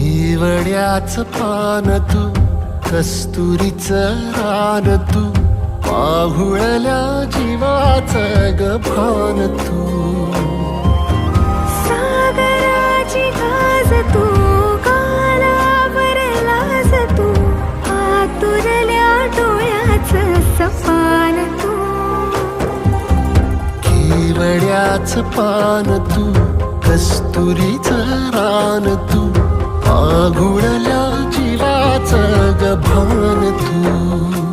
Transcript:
केवड्याच पान तू, कस्तुरीचं रान तू, पाहुळल्या जीवाचं ग भान तू. सागराची गाज तू, गालावर लाज तू, आतुरल्या डोळ्याचं सपान तू. केवड्याच पान तू, कस्तुरीचं रान तू, पाहुळल्या जीवाचं ग भान तू.